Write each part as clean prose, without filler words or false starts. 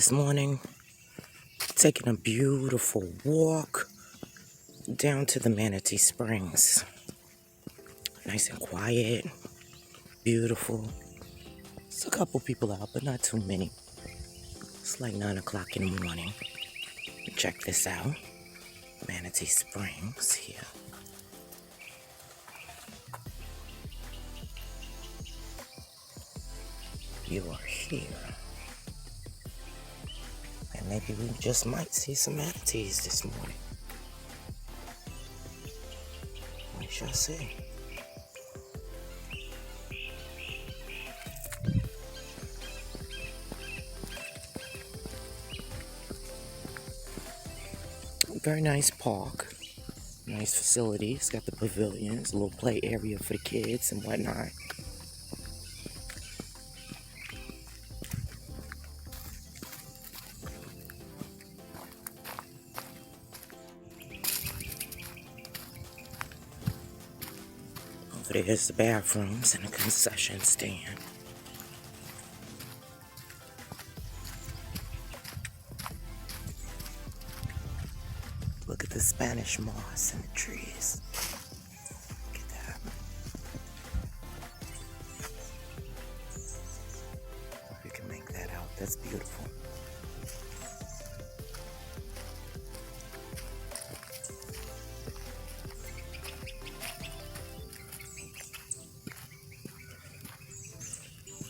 this morning, taking a beautiful walk down to the Manatee Springs. Nice and quiet, beautiful. There's a couple people out, but not too many. It's like 9 o'clock in the morning. Check this out. Manatee Springs here. You are here. And maybe we just might see some manatees this morning. We shall see. Very nice park. Nice facilities. Got the pavilions, a little play area for the kids and whatnot. Over there's the bathrooms and a concession stand. Look at the Spanish moss and the trees. Look at that. If you can make that out, that's beautiful.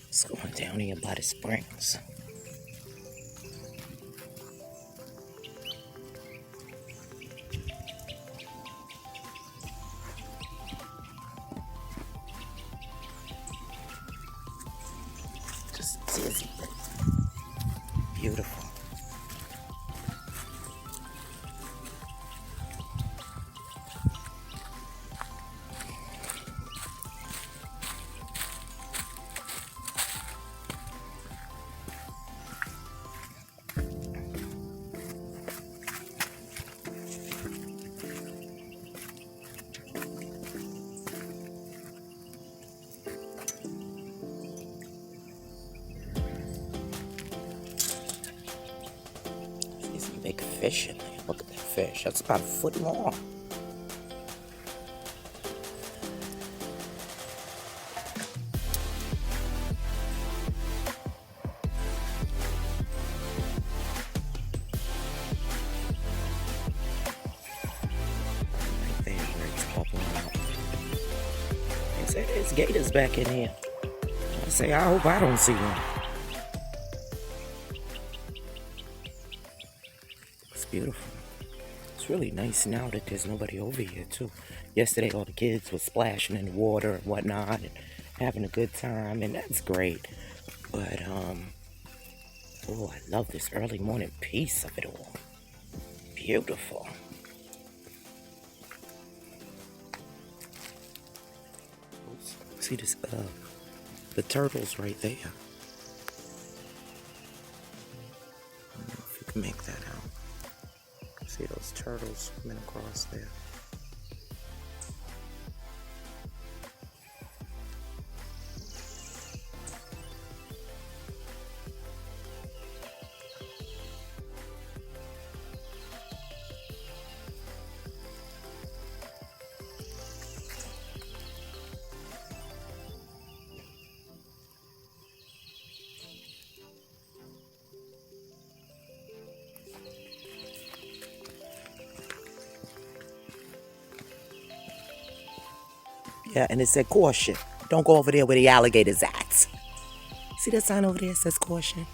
It's going down here by the springs. Just dizzy. Beautiful. Big fish in there. Look at that fish. That's about a foot long. Right there where it's popping out. They say there's gators back in here. I say, I hope I don't see one. Beautiful. It's really nice now that there's nobody over here too. Yesterday all the kids were splashing in the water and whatnot and having a good time, and that's great. But oh, I love this early morning piece of it all. Beautiful. Oops. See this the turtles right there. I don't know if you can make that out. See those turtles swimming across there. Yeah, and it said caution. Don't go over there where the alligator's at. See that sign over there? It says caution.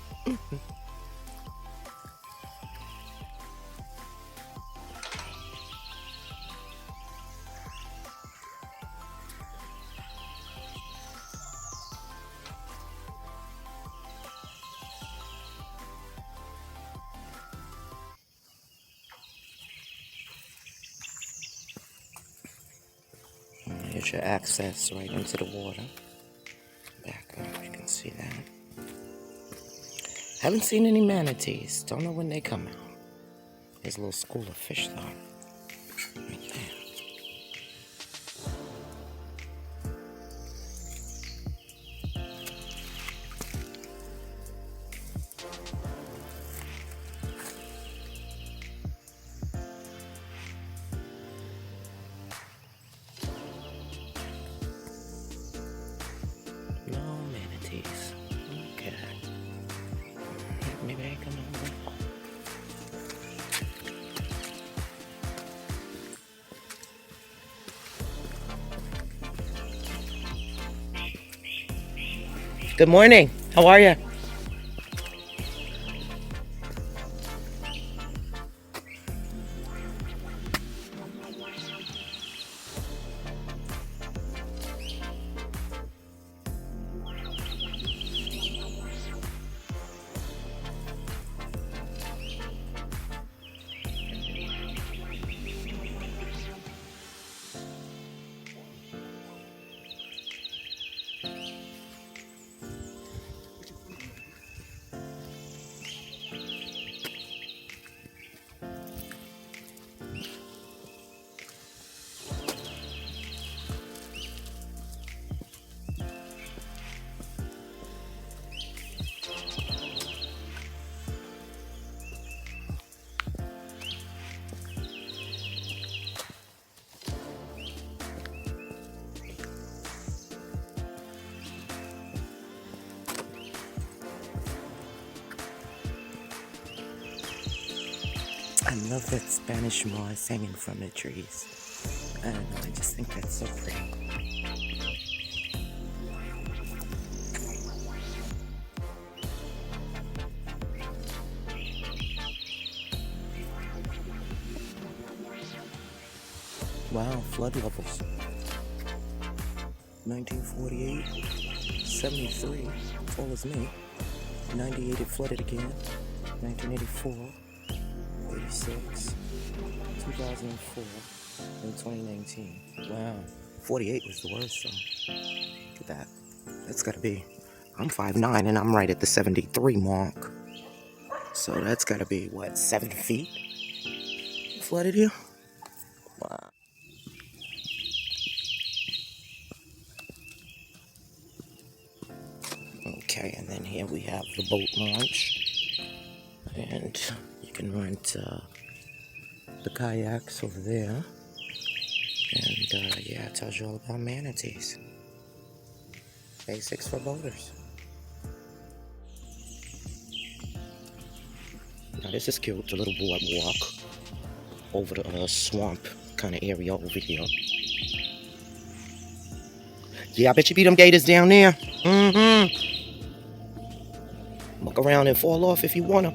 Here's your access right into the water. Back up, you can see that. Haven't seen any manatees. Don't know when they come out. There's a little school of fish though. Right there. Good morning. How are you? I love that Spanish moss hanging from the trees. I don't know, I just think that's so pretty. Wow, flood levels. 1948, 73, tall as me. 98 it flooded again. 1984, 86, 2004, and 2019. Wow, 48 was the worst, so look at that. That's gotta be, I'm 5'9", and I'm right at the 73 mark. So that's gotta be, what, 7 feet flooded here? Wow. Okay, and then here we have the boat launch, and you can rent the kayaks over there, and yeah, it tells you all about manatees. Basics for boaters. Now this is cute, the little boardwalk over the swamp kind of area over here. Yeah, I bet you beat them gators down there. Mm-hmm. Muck around and fall off if you want to.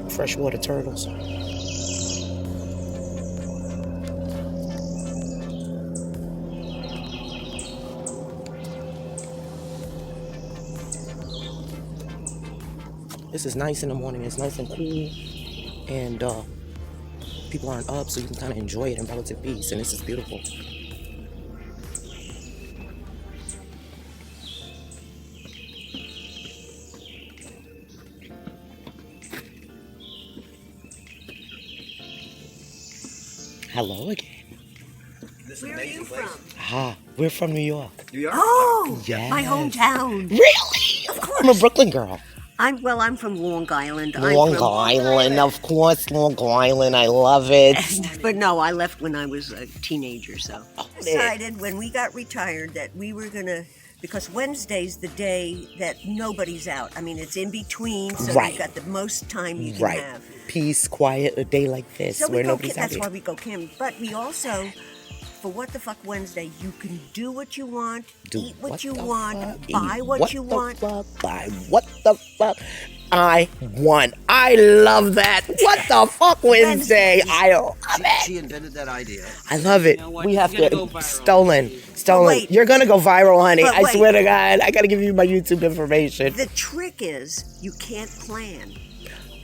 Freshwater turtles. This is nice in the morning. It's nice and cool, and people aren't up, so you can kind of enjoy it in relative peace, and this is beautiful. Hello again. Where are you from? Ah, we're from New York. New York? Oh, Yes. my hometown. Really? Of course. I'm a Brooklyn girl. I'm from Long Island. Long Island, of course, Long Island. I love it. But no, I left when I was a teenager, so. Decided when we got retired that we were gonna, because Wednesday's the day that nobody's out. I mean, it's in between, so Right. you've got the most time you can Right. have. Peace, quiet, a day like this So where we go. nobody's out That's here. why we go camping. But we also, for What the Fuck Wednesday, you can do what you want, Do eat what you the want, fuck, buy eat what you want. The fuck, buy what the fuck I want. I love that. What the fuck Wednesday? I love it. She invented that idea. I love it. You know what? We have You're to gonna go viral. stolen. wait. You're gonna go viral, honey. But I wait. swear to God. I gotta give you my YouTube information. The trick is you can't plan.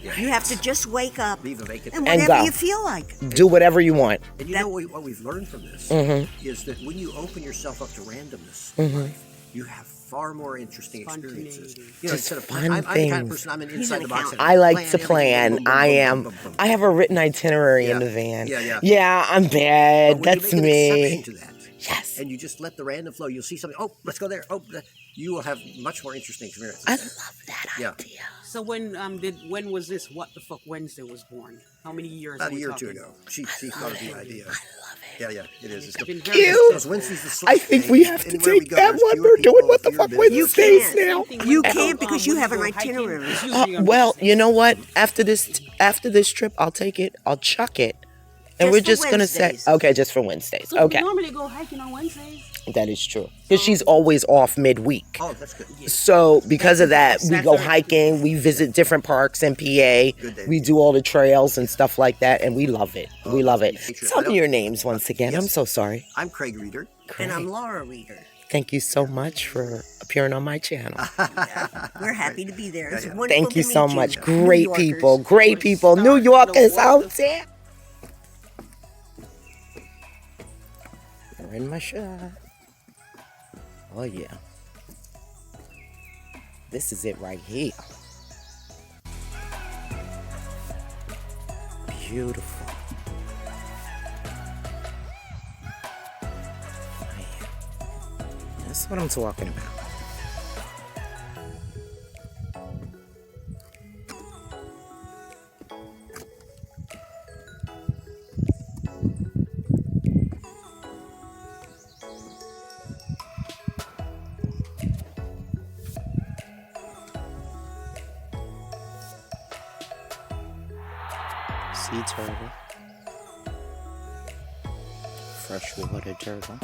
You have to just wake up Leave a vacant. and And whatever go. you feel like. Do whatever you want. And you know what we've learned from this Mm-hmm. is that when you open yourself up to randomness in life, you have far more interesting experiences. You know, Just instead of fun I'm the kind of things. person. I'm an He's inside an the box. accountant. I like to everything, plan. boom, boom, I boom, am. boom, boom, boom. I have a written itinerary in Yeah. the van. Yeah, yeah. Yeah, I'm bad. But when That's you make an me. exception to that, Yes. and you just let the random flow. You'll see something. Oh, let's go there. Oh, you will have much more interesting experiences. I love that Yeah. idea. So when was this What the Fuck Wednesday was born? How many years? About are a we year or two talking? ago, she thought of the idea. I love it. Yeah, it is. It's It's been good. very Cute. Because successful. Wednesday's the I slush think day. we have to Anywhere we take go, that there's one. fewer We're doing people, What the fewer Fuck business. Wednesdays can't. now. Same thing You when can't because you when have an go hiking, itinerary. it's usually on Well, Wednesdays. you know what? After this trip, I'll take it. I'll chuck it, and Just we're for just gonna say, Wednesdays. okay, just for Wednesdays. So Okay, we normally go hiking on Wednesdays. that is true. Because she's always off midweek. Oh, that's good. So because of that, we go That's our- hiking. We visit different parks in PA. Good day. We do all the trails and stuff like that, and we love it. We love it. Nature. Tell I don't- me your names once again. I'm Yes. so sorry. I'm Craig Reeder. And I'm Great. Laura Reeder. Thank you so much for appearing on my channel. We're happy to be there. It's Yeah. wonderful Thank you to so meet much. New Great Yorkers. people. Great people. New Start Yorkers the out What there. You're in my shot. Oh, yeah. This is it right here. Beautiful. Man, that's what I'm talking about. Sea turtle. Freshwater turtle.